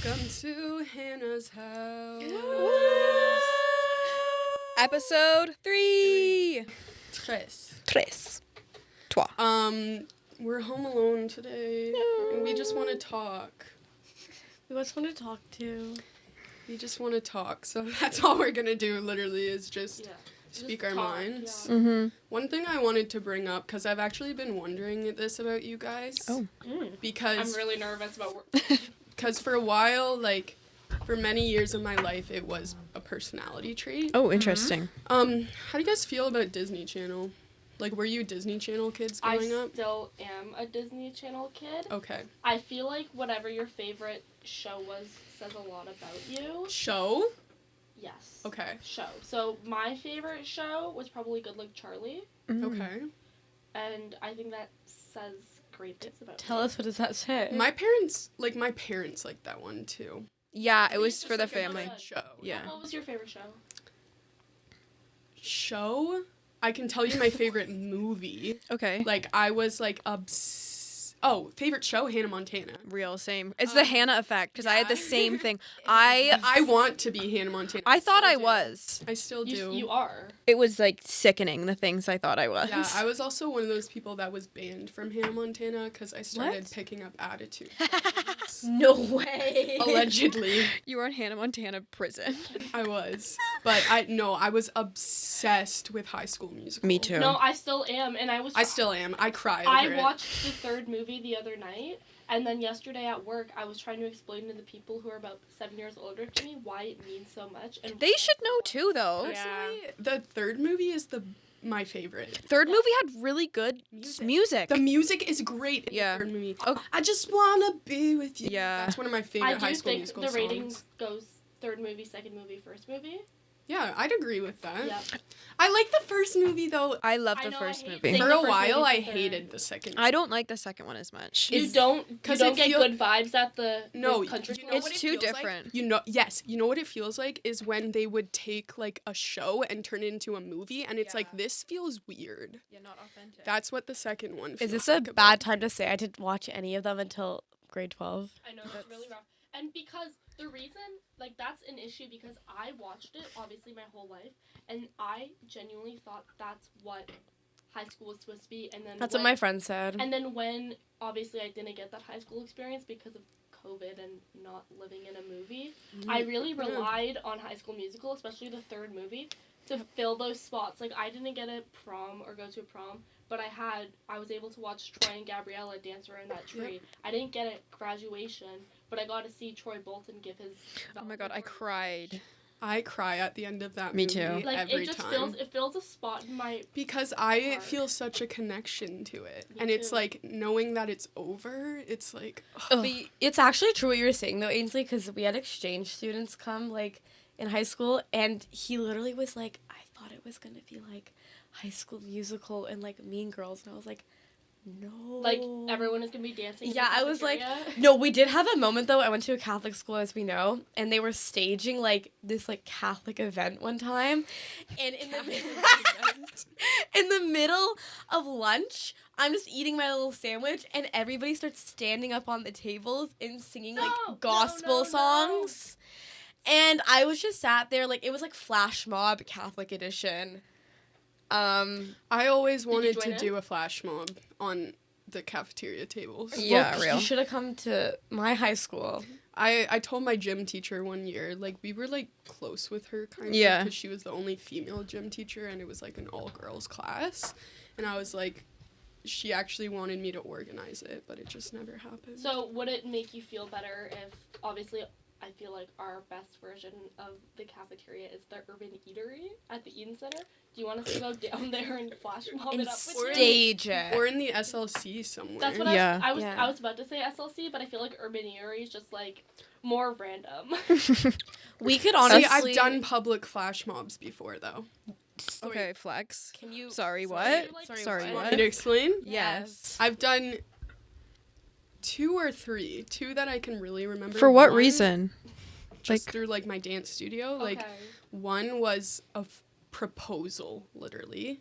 Welcome to Hannah's house. Episode 3. Tres. Trois. We're home alone today. And we just want to talk. We just want to talk too. We just want to talk. So that's all we're going to do, literally, is just speak our minds. Yeah. Mm-hmm. One thing I wanted to bring up, because I've actually been wondering this about you guys. Oh. Because I'm really nervous about work. Because for a while, like, for many years of my life, it was a personality trait. Oh, interesting. How do you guys feel about Disney Channel? Like, were you Disney Channel kids growing up? I still am a Disney Channel kid. Okay. I feel like whatever your favorite show was says a lot about you. Show? Yes. Okay. Show. So my favorite show was probably Good Luck Charlie, Okay. and I think that says great things about Tell me. us, what does that say? My parents like that one, too. Yeah, it I was think for the it's like a family. good show. Yeah. What was your favorite show? Show? I can tell you my favorite movie. Okay. Like, I was, like, favorite show? Hannah Montana. Real same. It's the Hannah effect because I had the yeah. same thing. I want to be Hannah Montana. I thought I still do. was. I still do. You are. It was like sickening the things I thought I was. Yeah, I was also one of those people that was banned from Hannah Montana because I started What? picking up attitude. No way. Allegedly, You were in Hannah Montana prison. I was. But I was obsessed with High School Musical. Me too. No, I still am, and I still am. I cry over I it. watched the third movie the other night, and then yesterday at work, I was trying to explain to the people who are about 7 years older to me why it means so much. And They should know too, though. Personally, the third movie is my favorite. Third movie had really good music. The music is great in Yeah. the third movie. Oh. I just wanna be with you. Yeah. That's one of my I favorite do High School think Musical the songs. rating goes third movie, second movie, first movie. Yeah, I'd agree with that. Yeah. I like the first movie though. I love I the know, first I hate movie. saying For the a first while, movie's I the third. hated the second. I don't like the second one as much. You don't 'cause get it feel- good vibes at the No, country you know club? It's what it too feels like? different. You know what it feels like is when they would take like a show and turn it into a movie, and it's like Yeah. this feels weird. Yeah, not authentic. That's what the second one feels Is this a like about bad it. time to say I didn't watch any of them until grade 12? I know, it's really rough. And because the reason, like, that's an issue because I watched it, obviously, my whole life, and I genuinely thought that's what high school was supposed to be, and then That's what my friend said. And then when, obviously, I didn't get that high school experience because of COVID and not living in a movie, I really relied on High School Musical, especially the third movie, to fill those spots. Like, I didn't get a prom or go to a prom, but I was able to watch Troy and Gabriella dance around that tree. Yep. I didn't get a graduation, but I got to see Troy Bolton give his... Oh my god, I cried. I cry at the end of that Me movie too. Like, every it just time. fills a spot in my... Because I heart. feel such a connection to it. Me And it's too. like, knowing that it's over, it's like, But it's actually true what you were saying, though, Ainsley, because we had exchange students come, like, in high school, and he literally was like, I thought it was going to be, like, High School Musical and, like, Mean Girls, and I was like, no. Like, everyone is going to be dancing in the Yeah, I was like, cafeteria. no, we did have a moment, though. I went to a Catholic school, as we know, and they were staging, like, this, like, Catholic event one time, and in the middle of lunch, I'm just eating my little sandwich, and everybody starts standing up on the tables and singing, No, like, gospel no. songs, and I was just sat there, like, it was, like, Flash Mob Catholic edition. I always wanted join to in? do a flash mob on the cafeteria tables. Yeah, well, real. You should have come to my high school. I told my gym teacher one year, like, we were, like, close with her, kind of, Yeah. because she was the only female gym teacher, and it was, like, an all-girls class, and I was, like, she actually wanted me to organize it, but it just never happened. So, would it make you feel better if, obviously, I feel like our best version of the cafeteria is the Urban Eatery at the Eden Center? Do you want us to go down there and flash mob And it up with you? stage it. Or in the SLC somewhere. That's what Yeah. I was. Yeah. I was about to say SLC, but I feel like Urban Eatery is just like more random. We could See, honestly... I've done public flash mobs before, though. Okay, flex. Can you... Sorry, Sorry, what? like- Sorry, what? what? Want me to explain? Yes. I've done 2 or 3. 2 that I can really remember. For what One, reason? Just Like- through, like, my dance studio. Like, Okay. one was a proposal, literally.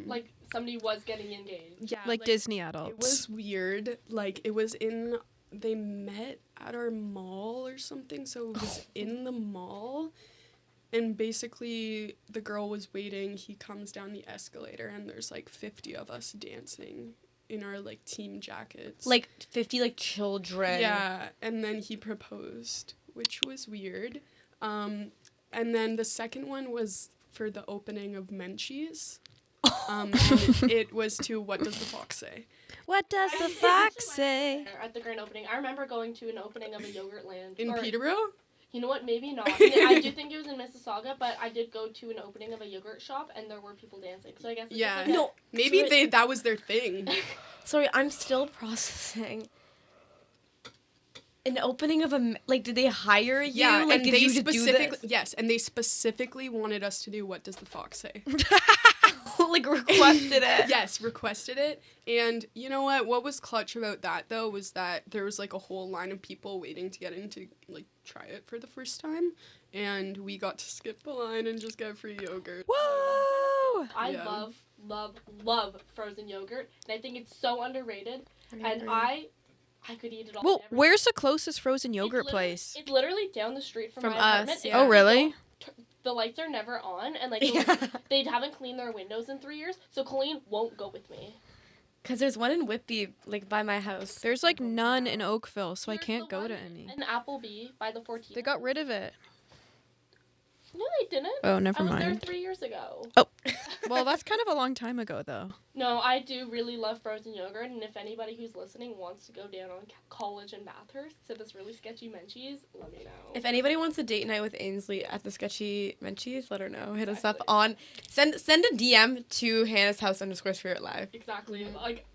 Like somebody was getting engaged. Yeah, Like Disney adults. It was weird. Like, it was in they met at our mall or something, so it was in the mall. And basically, the girl was waiting. He comes down the escalator, and there's like 50 of us dancing in our like team jackets. Like 50 like children. Yeah, and then he proposed, which was weird. And then the second one was for the opening of Menchie's. And it was to What Does the Fox Say? What does the I fox actually say? went there at the grand opening. I remember going to an opening of a Yogurtland. In or- Peterborough? You know what? Maybe not. I do think it was in Mississauga, but I did go to an opening of a yogurt shop, and there were people dancing. So I guess it's Yeah. just like No, Maybe sorry. that was their thing. Sorry, I'm still processing. An opening of a like, did they hire you? Yeah, like, and did they you do specifically this? yes, and they specifically wanted us to do What Does the Fox Say? like requested it. Yes, requested it. And you know what? What was clutch about that though was that there was like a whole line of people waiting to get in to like try it for the first time, and we got to skip the line and just get free yogurt. Whoa! I Yeah. love frozen yogurt, and I think it's so underrated. And I could eat it all. Well, day, every where's the closest frozen It's yogurt literally- place? It's literally down the street from From my us, apartment. yeah. If Oh, you really? don't, the lights are never on, and like Yeah. they haven't cleaned their windows in 3 years, so Colleen won't go with me. Because there's one in Whitby, like by my house. There's like none in Oakville, so I There's can't the go one to any. in Applebee by the 14. They got rid of it. No, they didn't. Oh, never I was there mind. 3 years ago. Well, that's kind of a long time ago, though. No, I do really love frozen yogurt, and if anybody who's listening wants to go down on College and Bathurst to this really sketchy Menchie's, let me know. If anybody wants a date night with Ainsley at the sketchy Menchie's, let her know. Hit us up Exactly. on send a DM to Hannah's house _spirit live. Exactly. Like,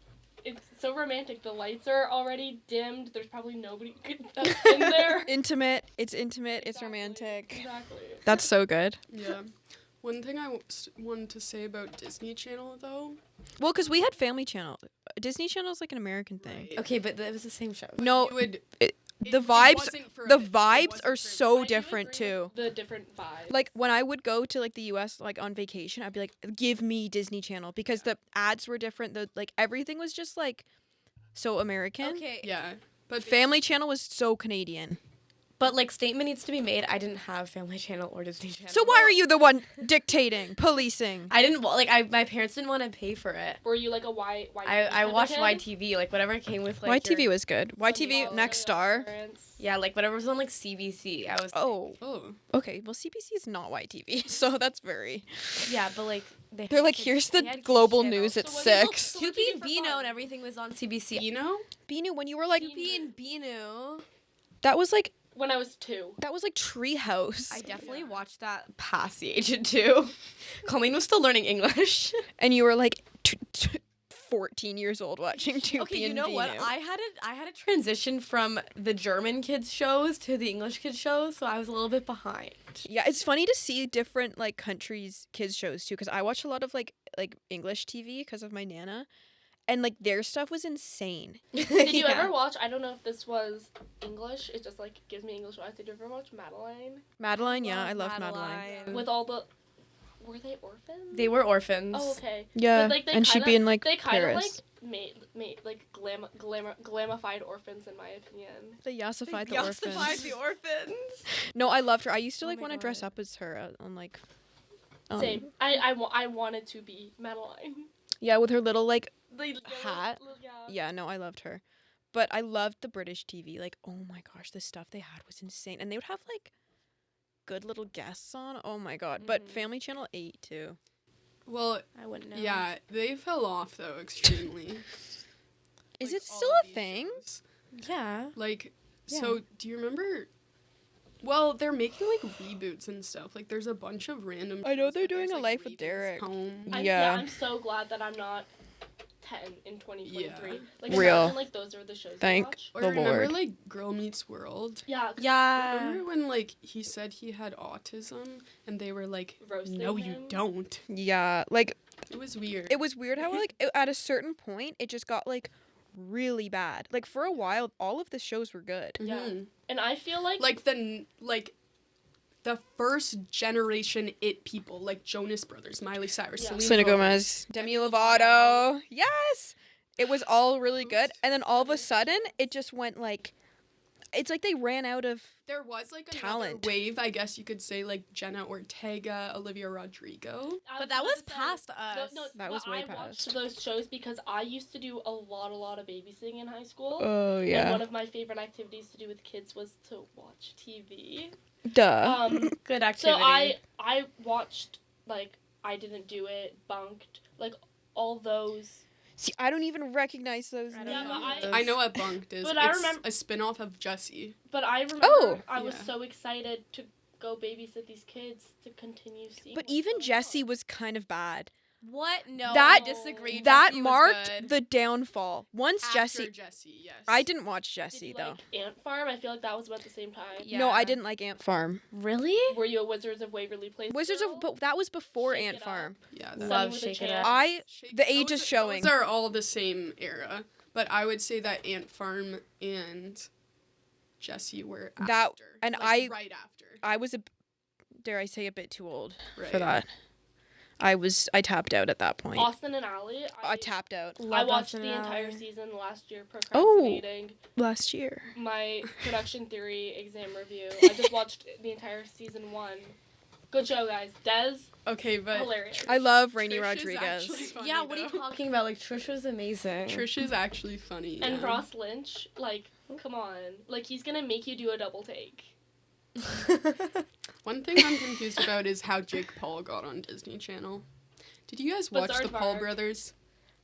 it's so romantic. The lights are already dimmed. There's probably nobody that's in there. Intimate. It's intimate. It's Exactly. romantic. Exactly. That's so good. Yeah. One thing I wanted to say about Disney Channel though. Well, because we had Family Channel. Disney Channel is like an American thing. Right. Okay, but it was the same show. No, You would, the vibes- wasn't for a the bit. It vibes wasn't are for a so I do different agree too. with the different vibes. Like when I would go to like the US like on vacation, I'd be like, give me Disney Channel because the ads were different. The like everything was just like so American. Okay. Yeah. But Family Channel was so Canadian. But like statement needs to be made. I didn't have Family Channel or Disney Channel. So why are you the one dictating, policing? I didn't my parents didn't want to pay for it. Were you like a YTV? I watched kind of YTV, like whatever came with like YTV your- was good. YTV, Next Star. Yeah, like whatever was on like CBC. I was Oh, oh. okay. Well, CBC is not YTV, so that's very. yeah, but like They're had like, kids- here's they the had kids global channel. news at So what did you- 6. so what Tupi did you and do for Beano fun? and everything was on CBC. You know? Binu, when you were like, Tupi and Beano. that was like When I was 2. Treehouse, I definitely watched that past the age of 2. Colleen was still learning English. and you were like 14 years old watching Tupi Okay, you and know what? Binu. I had a transition from the German kids shows to the English kids shows, so I was a little bit behind. Yeah, it's funny to see different like countries' kids shows too, because I watch a lot of like English TV because of my nana, and like their stuff was insane. Did you ever watch? I don't know if this was English. It just like gives me English vibes. Did you ever watch Madeline? Madeline? Yeah, I love Madeline. With all the, were they orphans? They were orphans. Oh, okay. Yeah, But, like, they and she'd kinda- be in like They kind of Paris. like made like glamified orphans in my opinion. They yassified the Yassified orphans. the orphans. No, I loved her. I used to Oh like my want to dress God. up as her on like. Same. I wanted to be Madeline. Yeah, with her little like. The yellow- Hat? Yeah. Yeah, no, I loved her, but I loved the British TV. Like, oh my gosh, the stuff they had was insane, and they would have like good little guests on. Oh my god! But Mhm. Family Channel 8 too. Well, I wouldn't know. yeah, they fell off though extremely. Is Like, it all still of a these thing? shows. Yeah. Like, Yeah. so do you remember? Well, they're making like reboots and stuff. Like, there's a bunch of random. I know shows, they're but doing there's, a like, Life with Raven's Derek. Home. Yeah. I'm so glad that I'm not 10 in 2023. Yeah. Like Real. imagine like those are the shows Thank I watch. Or the remember Lord. like Girl Meets World? Yeah. 'cause Yeah. Remember when like he said he had autism and they were like, Roasting "No, you him. don't." Yeah, like It was weird. it was weird how like at a certain point it just got like really bad. Like for a while, all of the shows were good. Yeah. Mhm. And I feel like Like the first generation it people, like Jonas Brothers, Miley Cyrus, Yeah. Selena Selena Gomez. Gomez, Demi Lovato, yes, It was all really good, Oops. and then all of a sudden, it just went like, it's like they ran out of. There was like another Talent. wave, I guess you could say, like Jenna Ortega, Olivia Rodrigo. But that was past us. No, That but was way I watched past. those shows because I used to do a lot of babysitting in high school. Oh And one of my favorite activities to do with kids was to watch TV. Duh. Good So activity. I watched, like, I Didn't Do It, Bunked, like, all those. See, I don't even recognize those. I don't Yeah, names. but I know what Bunked is. But It's I remember- a spin-off of Jessie. But I remember I was Yeah. so excited to go babysit these kids to continue seeing. But what's even going Jessie on. was kind of bad. What? No, That- I disagree. That Jessie was marked good. the downfall. Once After Jessie, Jessie, yes. I didn't watch Did Jessie you though. like Ant Farm? I feel like that was about the same time. Yeah. No, I didn't like Ant Farm. Really? Were you a Wizards of Waverly Place Wizards girl? of, but that was before Shake Ant It Up. Farm. Yeah, Sunny Love with a Shake It Chance. Up. The age is showing. Those are all the same era, but I would say that Ant Farm and Jessie were after. That- and like, right after. I was dare I say, a bit too old Right. for that. I tapped out at that point. Austin and Ally. I tapped out I Love watched Austin the and entire Ally. season last year, Oh. procrastinating last year. my production theory exam review. I just watched the entire season 1. Good show, guys. Des, Okay, but hilarious. I love Rainy Trish is Rodriguez. actually funny, Yeah, what are you though. talking about? Like, Trish was amazing. Trish is actually funny. And yeah. Ross Lynch, like, come on. Like, he's gonna make you do a double take. One thing I'm confused about is how Jake Paul got on Disney Channel. Did you guys watch Bizarre the Paul Bark. brothers?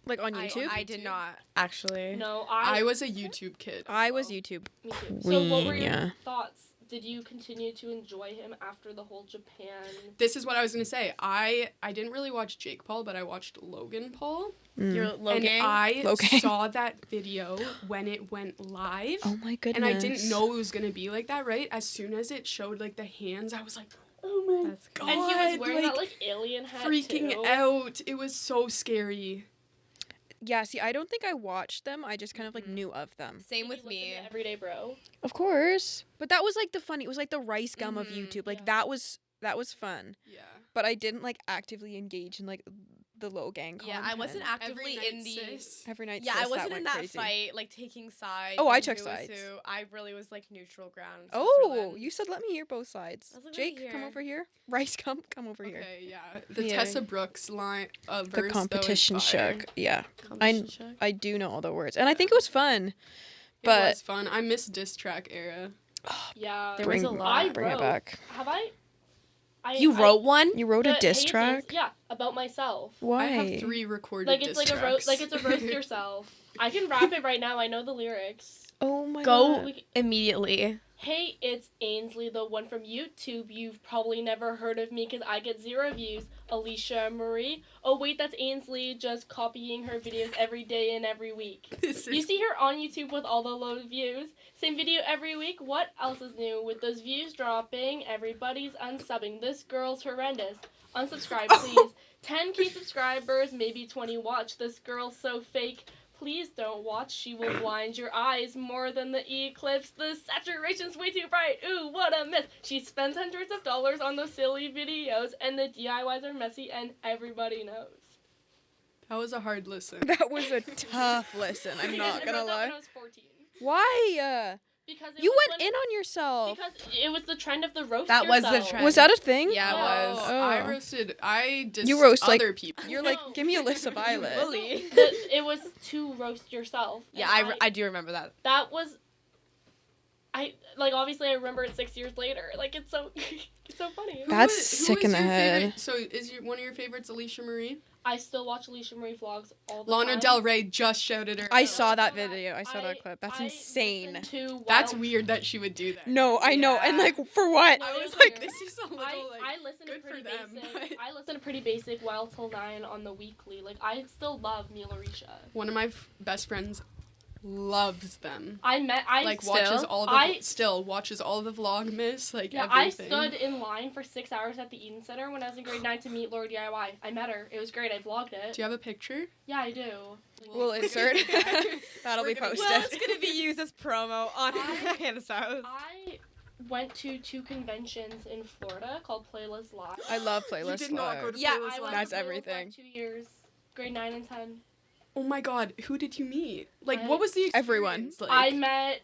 Like on YouTube. I did not, actually. No, I was a YouTube kid. as I was well. YouTube. Me too. So, what were your Yeah. thoughts? Did you continue to enjoy him after the whole Japan? This is what I was gonna say. I didn't really watch Jake Paul, but I watched Logan Paul. You're Mm. Logan. And I Logan. saw that video when it went live. Oh my goodness. And I didn't know it was gonna be like that, right? As soon as it showed like the hands, I was like, oh my That's god. And he was wearing that, like, like, alien hat, freaking too. out. It was so scary. Yeah, see, I don't think I watched them. I just kind of like knew of them. Same You with listen me. to Everyday Bro. Of course. But that was like the funny. It was like the rice gum of Mhm, YouTube. Like yeah. that was fun. Yeah. But I didn't like actively engage in like the low gang content. Yeah, I wasn't actively Every in night, the. sis. Every night. Yeah, sis, I wasn't went in that crazy. fight, like taking sides. Oh, I and took who was sides. who. I really was like neutral ground. Oh, you said let me hear both sides. I was like, let me Jake, come hear. over here. Rice, come over here. Okay, yeah. The Yeah. Tessa Brooks line The verse, competition though, is fire. shark. Yeah, Competition check. I do know all the words, and I think it was fun. It But- was fun. I miss diss track era. Yeah. There bring, was a lot. Bring it wrote- back. Have I? You wrote one? You wrote a the diss Hey track. It's- Yeah, about myself. Why? I have 3 recorded Like, it's diss like a tracks. like it's a roast yourself. I can rap it right now. I know the lyrics. Oh my Go god. immediately. Hey, it's Ainsley, the one from YouTube. You've probably never heard of me because I get 0 views. Alicia Marie. Oh, wait, that's Ainsley just copying her videos every day and every week. This You is see her on YouTube with all the low views. Same video every week. What else is new? With those views dropping, everybody's unsubbing. This girl's horrendous. Unsubscribe, please. 10 key subscribers, maybe 20 watch. This girl's so fake. Please don't watch. She will blind your eyes more than the eclipse. The saturation's way too bright. Ooh, what a miss. She spends hundreds of dollars on those silly videos, and the DIYs are messy, and everybody knows. that was a hard listen. That was a tough listen. I'm not I gonna wrote that lie. when I was 14. Why? Because it You was went when- in on yourself. Because it was the trend of the roast That was the yourself. trend. Was that a thing? Yeah, it was. Oh, I Oh. roasted. I dissed You roast, like- other people. You're No. like, give me a list of Violet. Bully. It was to roast yourself. Yeah, And I do remember that. that was. Obviously I remember it 6 years later. Like, it's so it's so funny. Who That's was- who sick was in the your head. favorite- So is one of your favorites Alicia Marie? I still watch Alicia Marie vlogs all the Lana time. Del Rey just shouted her. I out. saw that video. I saw I- that clip. That's I insane. listen to That's Wild- weird that she would do that. No, I know. And Yeah. like, for what? No, I it was was like, weird. this is a little like. I listen to good for pretty them, basic. but- I listen to pretty basic Wild Till 9 on the weekly. Like, I still love Mila Risha. One of my best friends loves them. I Watches all the I- watches all the Vlogmas, like Yeah, I everything. stood in line for 6 hours at the Eden Center when I was in grade 9 to meet Laura DIY. I met her. It was great. I vlogged it. Do you have a picture? Yeah, I do. We'll insert. That'll We're be gonna- posted. Well, it's gonna be used as promo on I- Hannah's house. I went to 2 conventions in Florida called Playlist Live. I love playlist. You did not go Live. to Yeah, Playlist I Live. went That's to Playlist everything. Live 2 years, grade 9 and 10. Oh my god, who did you meet? Like, I- what was the Everyone. experience like? I met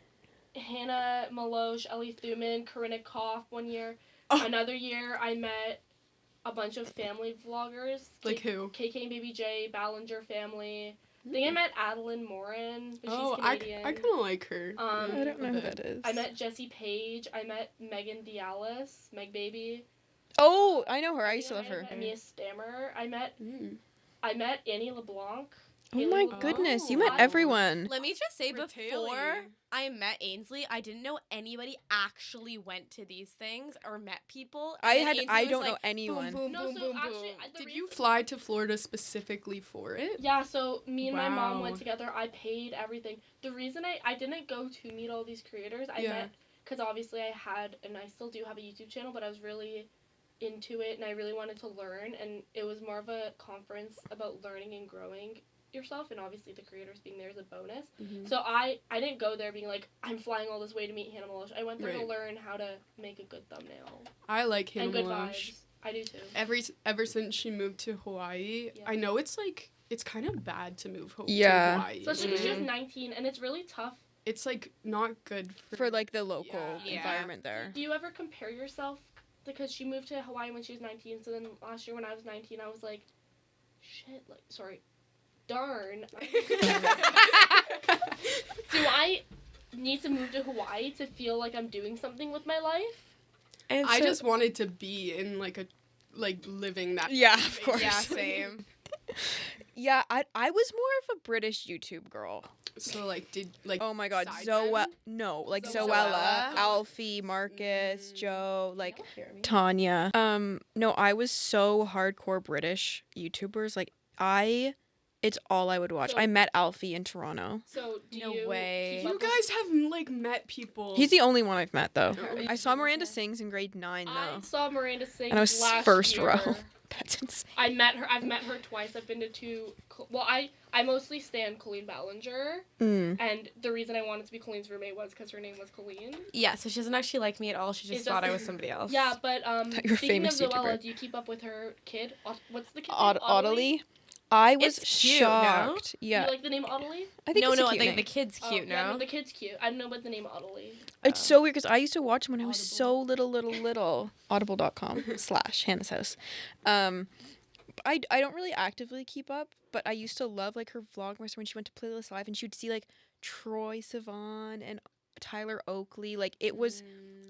Hannah Maloche, Ellie Thuman, Corinna Koff one year. Oh. Another year, I met a bunch of family vloggers. Like who? KK and Baby J, Ballinger family. I think I met Adeline Morin, but Oh, she's Canadian. I kind of like her. I don't know a who bit. that is. I met Jessie Page. I met Megan Dialis, Meg Baby. Oh, I know her. I used to love her. met Mia Stammer. I met Mm. Annie LeBlanc. Oh Haley my LeBlanc. goodness, you Oh. met everyone. Let me just say, Retaily. before I met Ainsley, I didn't know anybody actually went to these things or met people. And then Ainsley I was don't like, know anyone. Boom, boom, No, boom, so boom, actually, boom. the Did reason- you fly to Florida specifically for it? Yeah, so me and my mom Wow. went together. I paid everything. The reason I didn't go to meet all these creators, I Yeah. met because obviously I had, and I still do have a YouTube channel, but I was really into it and I really wanted to learn, and it was more of a conference about learning and growing yourself, and obviously the creators being there is a bonus. Mhm. So I didn't go there being like, I'm flying all this way to meet Hannah Maloche. I went there to Right. learn how to make a good thumbnail I like Hannah and good Maloche. vibes. I do too. Ever since she moved to Hawaii, Yeah. I know it's like it's kind of bad to move Yeah. to Hawaii. Especially because she was Mhm. 19, and it's really tough. It's like not good For like the local Yeah. environment there. Do you ever compare yourself? Because she moved to Hawaii when she was 19, so then last year when I was 19, I was like, shit, like, sorry, darn. Do I need to move to Hawaii to feel like I'm doing something with my life? And I so- just wanted to be in living that. Yeah, life, of course. yeah, basically. same. Yeah, I was more of a British YouTube girl. So Oh my god, Sidemen? Zoella, Zoella. Alfie, Marcus, Mm. Joe, like Tanya. No, I was so hardcore British YouTubers. Like it's all I would watch. So- I met Alfie in Toronto. So do No you way. keep you up with- guys have like met people. He's the only one I've met though. Oh, I saw Miranda Sings in grade 9 I though. saw Miranda sing And I was last first year. row. That's insane. I've met her twice. I've been to two. Well, I mostly stan Colleen Ballinger, Mm. and the reason I wanted to be Colleen's roommate was because her name was Colleen. Yeah, so she doesn't actually like me at all. She just It thought I doesn't- was somebody else. Yeah, but Thought you were a speaking of famous Zoella, YouTuber. do you keep up with her kid? What's the kid's name? Audley. I was It's cute, no? shocked. Do Yeah, you like the name Audley? I think no, it's a no, cute the name. kid's cute, Yeah, no? no, the kid's cute. I don't know about the name Audley. It's so weird because I used to watch him when I was Audible. so little. Audible.com/Hannah's house. I don't really actively keep up, but I used to love like her vlogmas when she went to Playlist Live and she would see like Troy Sivan and Tyler Oakley. Like it was,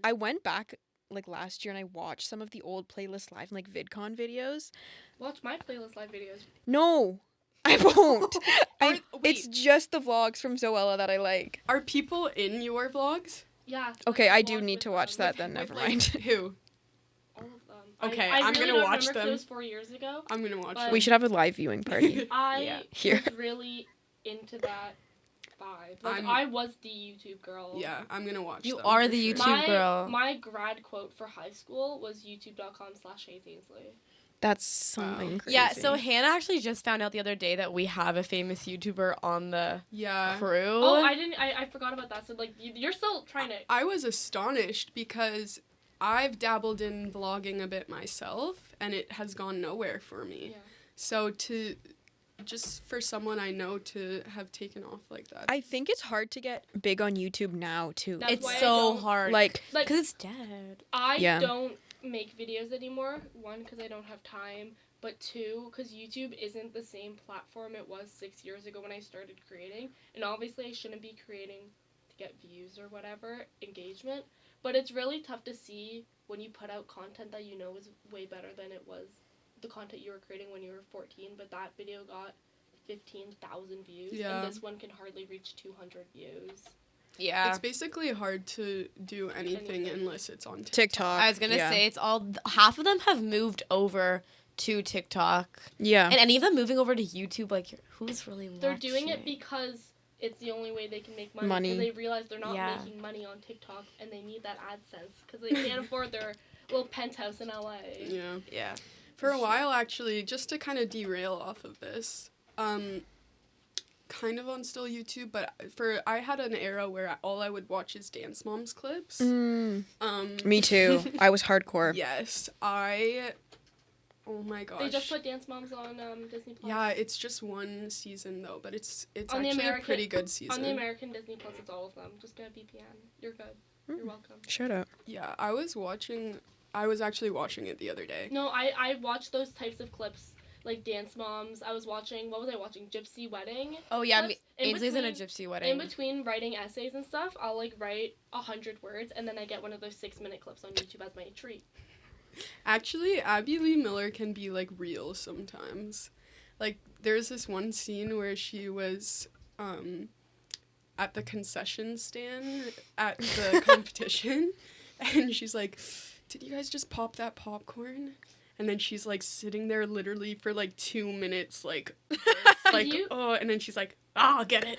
I went back like last year and I watched some of the old Playlist Live and like VidCon videos. Watch my playlist live videos. No, I won't. It's Wait. just the vlogs from Zoella that I like. Are people in your vlogs? Yeah. Okay, like, I do vlog need with to watch them. that then. With, Never like, mind. Who? All of them. Okay, I I'm really gonna don't watch remember 'cause them. It was 4 years ago. I'm gonna watch But- them. We should have a live viewing party. I Yeah. Here. was really into that vibe. Like, I'm- I was the YouTube girl. Yeah, I'm gonna watch You them are for the sure. YouTube girl. My grad quote for high school was youtube.com/Hayes Ainsley. That's something crazy. Yeah, so Hannah actually just found out the other day that we have a famous YouTuber on the Yeah. crew. Oh, I forgot about that. So, like, you're still trying to. I was astonished because I've dabbled in vlogging a bit myself and it has gone nowhere for me. Yeah. So just for someone I know to have taken off like that. I think it's hard to get big on YouTube now too. That's It's why I so don't- hard. Like Like, because it's dead. I Yeah. don't make videos anymore. One, because I don't have time. But two, because YouTube isn't the same platform it was 6 years ago when I started creating. And obviously, I shouldn't be creating to get views or whatever, engagement. But it's really tough to see when you put out content that you know is way better than it was the content you were creating when you were 14. But that video got 15,000 views. Yeah. And this one can hardly reach 200 views. Yeah. It's basically hard to do anything Anything. unless it's on TikTok. TikTok. I was gonna yeah. say it's all half of them have moved over to TikTok, Yeah. and any of them moving over to YouTube. Like, who's really watching? They're doing it because it's the only way they can make money. Money. Because they realize they're not Yeah. making money on TikTok and they need that AdSense because they can't afford their little penthouse in LA. Yeah. Yeah. For a while, actually, just to kind of derail off of this, kind of on still YouTube, but I had an era where all I would watch is Dance Moms clips. Me too. I was hardcore. Yes, Oh my gosh. They just put Dance Moms on Disney Plus. Yeah, it's just one season though, but it's On the actually a American- pretty good season. On the American Disney Plus, it's all of them. Just get a VPN. You're good. You're welcome. Shout out. Yeah, I was actually watching it the other day. No, I watch those types of clips, like Dance Moms. I was watching, what was I watching? Gypsy Wedding. Oh yeah, Clips. In Ainsley's in a between- gypsy wedding. In between writing essays and stuff, I'll like write 100 words, and then I get one of those 6-minute clips on YouTube as my treat. Actually, Abby Lee Miller can be like real sometimes. Like there's this one scene where she was at the concession stand at the competition and she's like, "Did you guys just pop that popcorn?" And then she's like sitting there literally for like 2 minutes like you- oh, and then she's like, "I'll get it."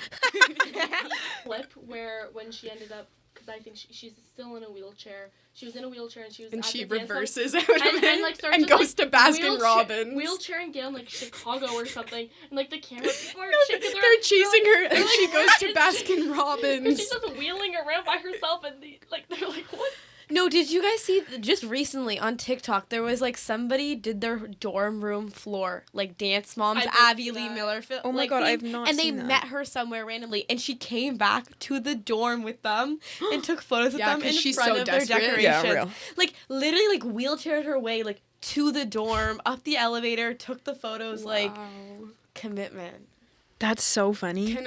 Clip where when she ended up, because I think she's still in a wheelchair. She was in a wheelchair and she was And at she the dance reverses like, out of and, it like starts and just, goes like, to Baskin Robbins. wheelchairing down like Chicago or something, and like the camera people are No, shaking their they're chasing her, they're and she like, goes "What to is Baskin And Robbins. she's just wheeling around by herself, and they're like, what? No, did you guys see just recently on TikTok there was like somebody did their dorm room floor like Dance Moms I did Abby see Lee that. Miller Oh my like, God, theme, I've not and they seen that. met her somewhere randomly and she came back to the dorm with them and took photos with Yeah, them 'cause in she's front so of their desperate. decorations. Yeah, real. Like literally like wheelchaired her way like to the dorm, up the elevator, took the photos, like Wow. commitment. That's so funny.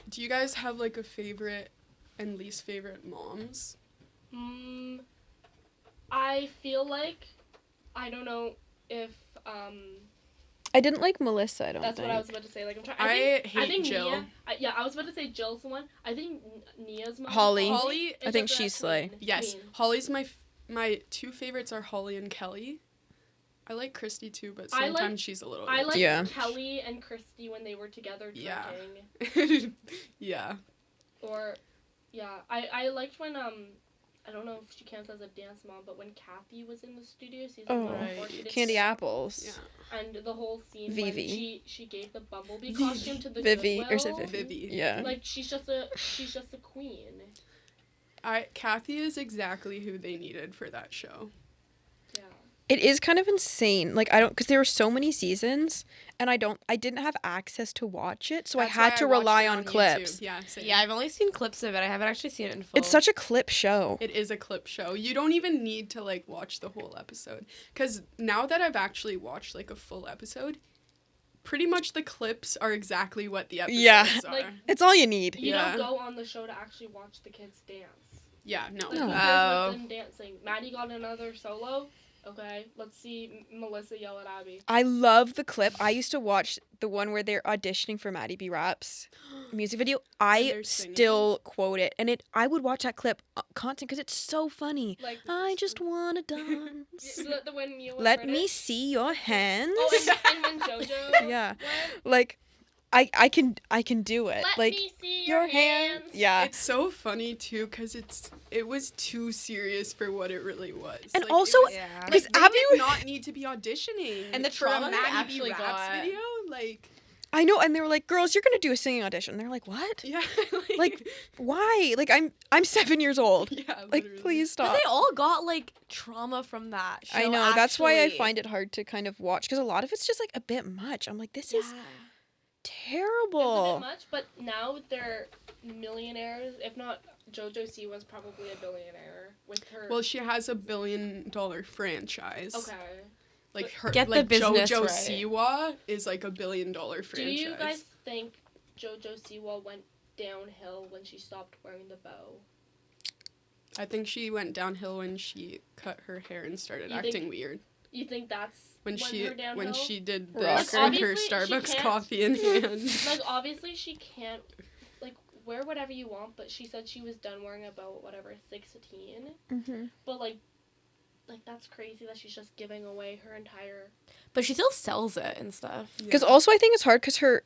Do you guys have like a favorite and least favorite moms? I feel like, I don't know if I didn't like Melissa, I don't that's think. what I was about to say. Like I'm trying. I I hate think Jill. Nia. I was about to say Jill's the one. I think Nia's mom. Holly. Holly, is I think just a she's slay. queen. Yes, Queen. Holly's my two favorites are Holly and Kelly. I like Christy too, but I sometimes like- she's a little. I like Yeah. Kelly and Christy when they were together Yeah. drinking. Yeah. Or, yeah, I liked when I don't know if she counts as a dance mom, but when Kathy was in the studio season Oh, 1 Right. before she did Candy Apples. Yeah. and the whole scene Vivi. when she gave the bumblebee costume to the Vivi, or is it Goodwill. Vivi. Yeah. Like she's just a queen. Kathy is exactly who they needed for that show. Yeah. It is kind of insane. Like because there were so many seasons, and I didn't have access to watch it, so That's I had why to watched rely it on YouTube. clips. Yeah, same. Yeah, I've only seen clips of it. I haven't actually seen it in full. It's such a clip show. It is a clip show. You don't even need to like watch the whole episode, because now that I've actually watched like a full episode, pretty much the clips are exactly what the episodes Yeah. are. Like, It's all you need. You Yeah. don't go on the show to actually watch the kids dance. Yeah, no. Like, No. who Oh. cares with them dancing? Maddie got another solo. Okay, let's see Melissa yell at Abby. I love the clip. I used to watch the one where they're auditioning for Maddie B. Rap's music video. I they're singing. still quote it, and I would watch that clip content because it's so funny. Like I just wanna dance. the when you Let me see your hands. Oh, and when JoJo. Yeah. went, Like, I can do it. Let Like me see your your hands. Yeah. It's so funny too, because it was too serious for what it really was. And Like, also, it was, Yeah. because like, they Abby did not need to be auditioning. And the for a trauma they Maddie B. actually Raps got. video, like I know, and they were like, "Girls, you're gonna do a singing audition." They're like, "What? yeah, Like, why? Like, I'm 7 years old. yeah, Like, literally. please But stop." they all got like trauma from that show. I know. That's why I actually. find it hard to kind of watch because a lot of it's just like a bit much. I'm like, this is Yeah. It's a terrible. bit much, but now they're millionaires. If not, JoJo Siwa's probably a billionaire with her. Well, she has $1 billion franchise. okay. Like her, Get the like business JoJo right. Siwa is like $1 billion franchise. Do you guys think JoJo Siwa went downhill when she stopped wearing the bow? I think she went downhill when she cut her hair and started You think- acting weird. You think that's When her downhill? when she did Rocker. this with her Obviously, she Starbucks can't- coffee in hand. Like, obviously she can't, like, wear whatever you want, but she said she was done wearing a bow at, whatever, 16. Mm-hmm. But, like, that's crazy that she's just giving away her entire... But she still sells it and stuff. Because also I think it's hard because her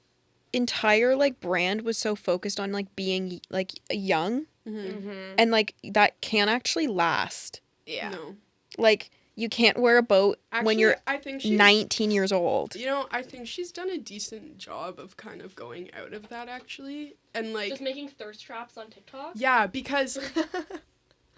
entire like brand was so focused on like being like young, Mm-hmm. and like that can't actually last. Yeah. No. Like you can't wear a boat Actually, when you're I think she's 19 years old. You know, I think she's done a decent job of kind of going out of that actually. And like just making thirst traps on TikTok? yeah, because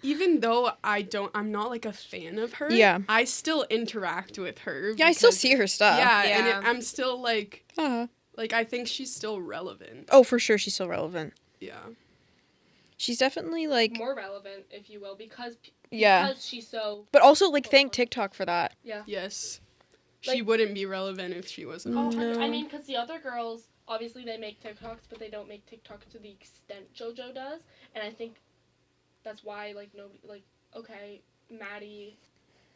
even though I'm not like a fan of her. Yeah. I still interact with her. Yeah, I still because- see her stuff. Yeah, Yeah. and I'm still like Uh-huh. I think she's still relevant. Oh, for sure, she's still relevant. Yeah. She's definitely like, More relevant, if you will, because yeah. she's so. But also, like, thank TikTok for that. Yeah. Yes. She Like- wouldn't be relevant if she wasn't. Oh, No. I mean, because the other girls, obviously they make TikToks, but they don't make TikToks to the extent JoJo does, and I think that's why, like, nobody, like, okay, Maddie,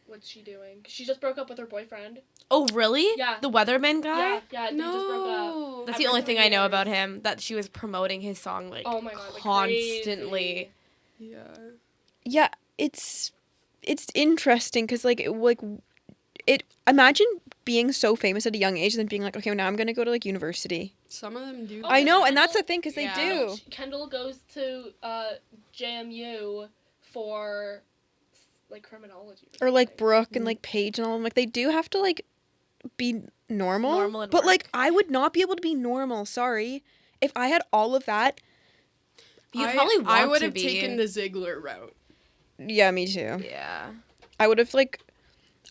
what's she doing? She just broke up with her boyfriend. Oh, really? Yeah. The Weatherman guy? Yeah, they just broke up. No. That's I've the only heard thing I know rumors. about him. That she was promoting his song like Oh my god, like constantly. crazy. Yeah. Yeah, it's interesting because like it imagine being so famous at a young age and then being like, okay, now I'm gonna go to like university. Some of them do. Oh, I know, yeah. and that's the thing because Yeah. they do. Kendall goes to JMU for like criminology. Or like something. Brooke and like Paige and all of them, like they do have to like be normal. Normal and but like work. I would not be able to be normal. Sorry, if I had all of that. You probably want I would to have be. taken the Ziegler route. Yeah, me too. Yeah. I would have like.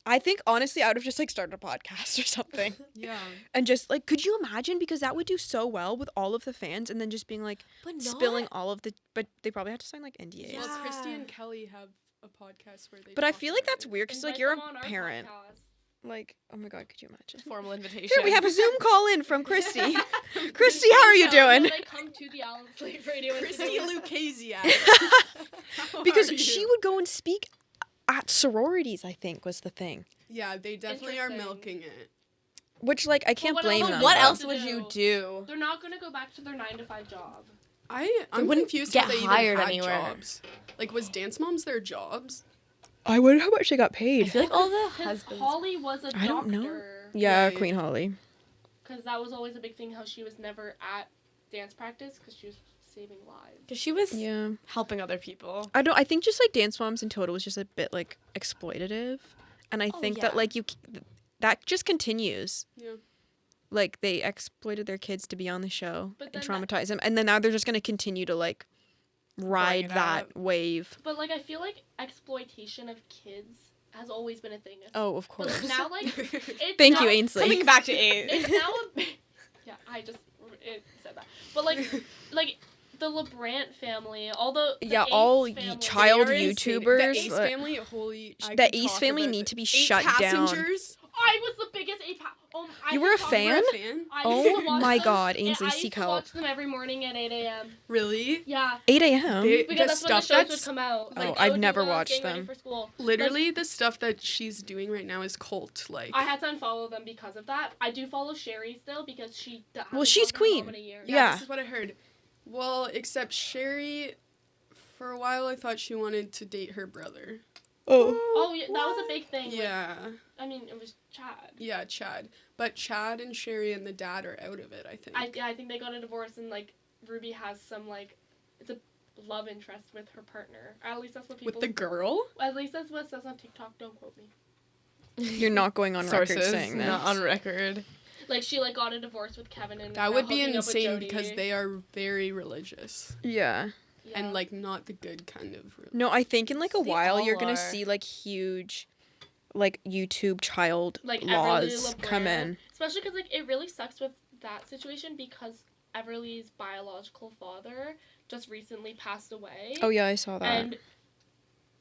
I think honestly, I would have just like started a podcast or something. Yeah. And just like, could you imagine? Because that would do so well with all of the fans, and then just being like But spilling all of the. But they probably have to sign like NDAs. Well, Yeah. Christy and Kelly have a podcast where they. But I talk feel like about that's it. weird because like Invite you're them a on our parent. podcast. Like, oh my god, could you imagine? Formal invitation. Here we have a Zoom call in from Christy. Christy, how are you Will doing? they come to the Allen Slave Radio? Christy Lucchese. Because she would go and speak at sororities. I think was the thing. Yeah, they definitely are Interesting. milking it. Which like I can't what blame else- them. But what What else to would do? you do? They're not gonna go back to their 9-to-5 job. I'm wouldn't confused get how they even hired had anywhere. jobs. Like, was dance moms their jobs? I wonder how much they got I paid. feel like all the Because husbands. Holly was a I don't know. doctor. Yeah, Right. Queen Holly. Because that was always a big thing. How she was never at dance practice because she was saving lives. Because she was Yeah. helping other people. I don't. I think just like Dance Moms in total was just a bit like exploitative, and I Oh, think yeah. that like that just continues. Yeah. Like they exploited their kids to be on the show But and then traumatize them, and then now they're just gonna continue to like ride it that up. wave. But like I feel like exploitation of kids has always been a thing. Oh, of But course. now like it's Thank now, you, Ainsley. Coming back to eight. It's now a yeah. I just said that. But like the LeBrant family, although the Yeah, Ace all family, child They are insane. YouTubers, The Ace like- family, holy. I The could Ace talk family about need the to be 8 shut down. passengers. I was the biggest I You were a used to fan? watch- You were a fan? I Oh used to watch my them, God, and Ainsley, I used seek to help. watch them every morning at 8 a.m. Really? Yeah, 8 a.m. They- because the that's when the stuff shows would that's come out. Oh, Like, I've Code never Divas, watched Getting Ready them. For school. literally the stuff that she's doing right now is cult like. I had to unfollow them because of that. I do follow Sherry still because she. Well, she's queen. Yeah. This is what I heard. Well, except Sherry, for a while I thought she wanted to date her brother. Oh, yeah, that was a big thing. Like, Yeah. I mean, it was Chad. Yeah, Chad. But Chad and Sherry and the dad are out of it, I think. I think they got a divorce and like Ruby has some like it's a love interest with her partner. At least that's what people. With the girl? At least that's what it says on TikTok. Don't quote me. You're not going on record Sources, saying that. not on record. Like she like got a divorce with Kevin and. That now would be hooking up with insane Jody. because they are very religious. Yeah. Yeah. And like not the good kind of religion. No, I think in like a They while you're all gonna are. see like huge, like YouTube child like laws Everly come LeBrant, in. especially because like it really sucks with that situation because Everly's biological father just recently passed away. Oh yeah, I saw that. And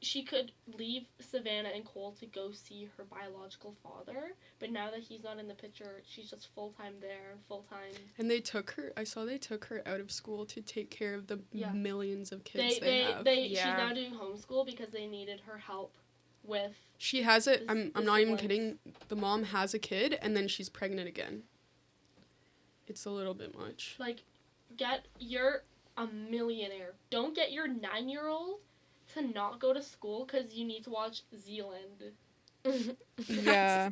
she could leave Savannah and Cole to go see her biological father, but now that he's not in the picture, she's just full-time there, full-time. And they took her. I saw they took her out of school to take care of the Yeah. millions of kids they have. She's Yeah. now doing homeschool because they needed her help with. She has it. The I'm not even siblings. kidding. The mom has a kid and then she's pregnant again. It's a little bit much. Like, you're a millionaire. Don't get your 9-year-old to not go to school because you need to watch Zealand. yeah.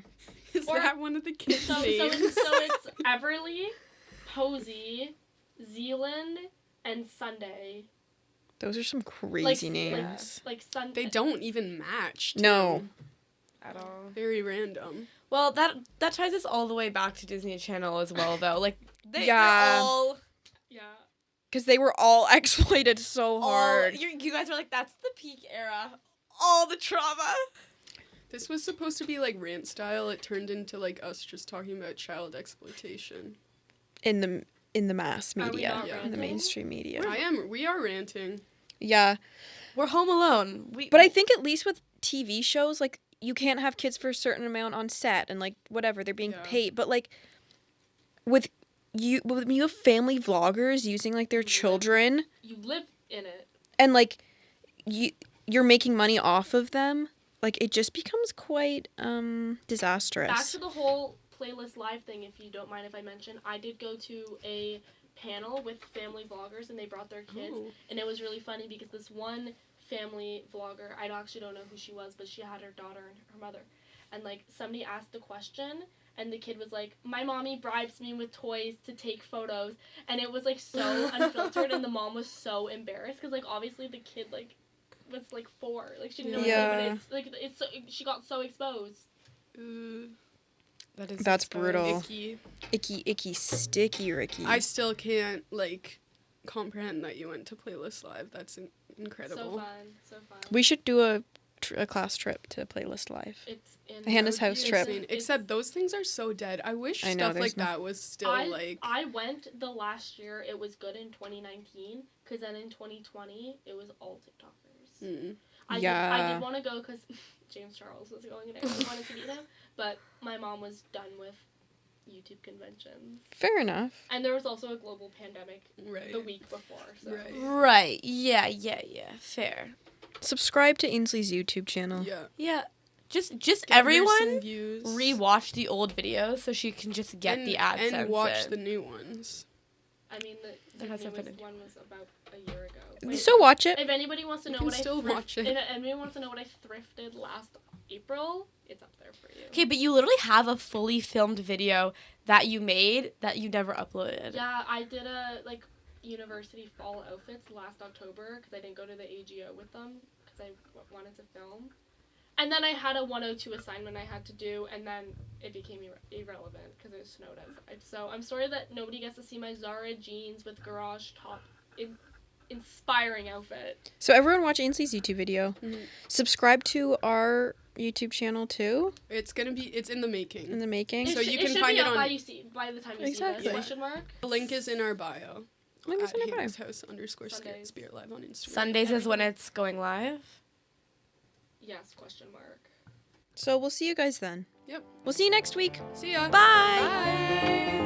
Is Or- that one of the kids' So names? it's Everly, Posey, Zealand, and Sunday. Those are some crazy Like- names. Like Sunday. They don't even match. too. No. At all. Very random. Well, that ties us all the way back to Disney Channel as well, though. Like, they're Yeah. all Yeah. because they were all exploited so hard. You guys were like, that's the peak era. All the trauma. This was supposed to be like rant style. It turned into like us just talking about child exploitation. In the mass Are we media, not in the ranting? mainstream media. We are ranting. Yeah, We're home alone. but I think at least with TV shows, like, you can't have kids for a certain amount on set and like whatever they're being Yeah. paid. But like with you have family vloggers using like their children You live in it. and like you're making money off of them. Like, it just becomes quite disastrous. Back to the whole playlist live thing, if you don't mind if I mention, I did go to a panel with family vloggers and they brought their kids, Oh. and it was really funny because this one family vlogger, I actually don't know who she was, but she had her daughter and her mother, and like somebody asked a question and the kid was like, my mommy bribes me with toys to take photos, and it was like so unfiltered, and the mom was so embarrassed because like obviously the kid like was like 4, like she didn't know Yeah. what but it's so, she got so exposed. That's brutal. Icky. Icky, sticky Ricky. I still can't like comprehend that you went to Playlist Live. That's incredible. So fun. We should do a class trip to Playlist Live. It's in Hannah's That would house be trip. insane. Except those things are so dead. I wish I know, stuff there's like no- that was still like. I went the last year. It was good in 2019, because then in 2020 it was all TikTokers. Mm. I Yeah. did want to go because James Charles was going and I really wanted to meet him, but my mom was done with YouTube conventions, Fair enough. and there was also a global pandemic Right. the week before. So. Right. Right. Yeah. Fair. Subscribe to Ainsley's YouTube channel. Yeah. Yeah. Just Get her some everyone views. rewatch the old videos so she can just get the AdSense. and watch in. the new ones. I mean, the That has newest happened. one was about a year ago. So watch it. If anybody wants to You know can what still watch it. if anybody wants to know what I thrifted last April, it's up there for you. Okay, but you literally have a fully filmed video that you made that you never uploaded. Yeah, I did a university fall outfits last October because I didn't go to the AGO with them because I wanted to film. And then I had a 102 assignment I had to do, and then it became irrelevant because it snowed outside. So I'm sorry that nobody gets to see my Zara jeans with garage top inspiring outfit. So everyone watch Ainsley's YouTube video. Mhm. Subscribe to our YouTube channel too. It's in the making. In the making. So you can should find be it up on- by the time you Exactly. see this question mark. The link is in our bio. Link is At in our bio. Hannah's House _ Sundays. Spirit Live on Instagram. Sundays is when it's going live. Yes, question mark. So we'll see you guys then. Yep. We'll see you next week. See ya. Bye. Bye.